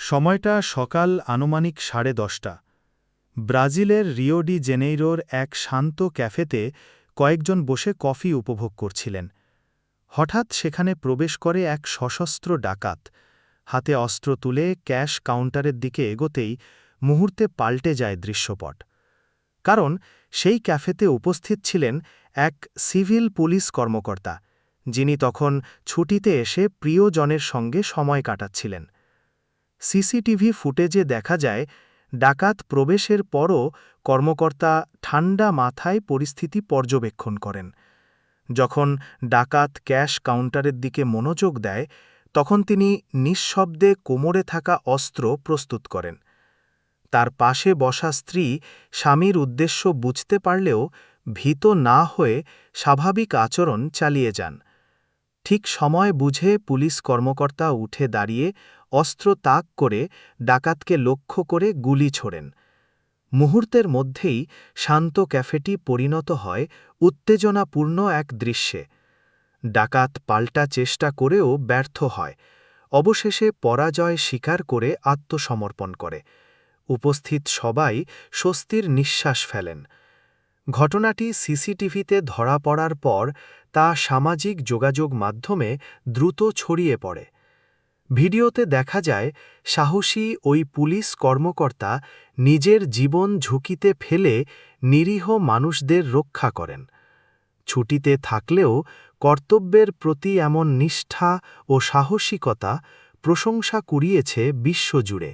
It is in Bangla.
সময়টা সকাল আনুমানিক 10:30। ব্রাজিলের রিও ডি জেনেইরোর এক শান্ত ক্যাফেতে কয়েকজন বসে কফি উপভোগ করছিলেন। হঠাৎ সেখানে প্রবেশ করে এক সশস্ত্র ডাকাত। হাতে অস্ত্র তুলে ক্যাশ কাউন্টারের দিকে এগোতেই মুহূর্তে পাল্টে যায় দৃশ্যপট। কারণ সেই ক্যাফেতে উপস্থিত ছিলেন এক সিভিল পুলিশ কর্মকর্তা, যিনি তখন ছুটিতে এসে প্রিয়জনের সঙ্গে সময় কাটাচ্ছিলেন। সিসিটিভি ফুটেজে দেখা যায়, ডাকাত প্রবেশের পরও কর্মকর্তা ঠান্ডা মাথায় পরিস্থিতি পর্যবেক্ষণ করেন। যখন ডাকাত ক্যাশ কাউন্টারের দিকে মনোযোগ দেয়, তখন তিনি নিঃশব্দে কোমরে থাকা অস্ত্র প্রস্তুত করেন। তার পাশে বসা স্ত্রী স্বামীর উদ্দেশ্য বুঝতে পারলেও ভীত না হয়ে স্বাভাবিক আচরণ চালিয়ে যান। ঠিক সময় বুঝে পুলিশ কর্মকর্তা উঠে দাঁড়িয়ে অস্ত্র তাক করে ডাকাতকে লক্ষ্য করে গুলি ছোড়েন। মুহূর্তের মধ্যেই শান্ত ক্যাফেটি পরিণত হয় উত্তেজনাপূর্ণ এক দৃশ্যে। ডাকাত পাল্টা চেষ্টা করেও ব্যর্থ হয়, অবশেষে পরাজয় স্বীকার করে আত্মসমর্পণ করে। উপস্থিত সবাই স্বস্তির নিঃশ্বাস ফেলেন। ঘটনাটি সিসিটিভিতে ধরা পড়ার পর তা সামাজিক যোগাযোগ মাধ্যমে দ্রুত ছড়িয়ে পড়ে। ভিডিওতে দেখা যায়, সাহসী ওই পুলিশ কর্মকর্তা নিজের জীবন ঝুঁকিতে ফেলে নিরীহ মানুষদের রক্ষা করেন। ছুটিতে থাকলেও কর্তব্যের প্রতি এমন নিষ্ঠা ও সাহসিকতা প্রশংসা কুড়িয়েছে বিশ্বজুড়ে।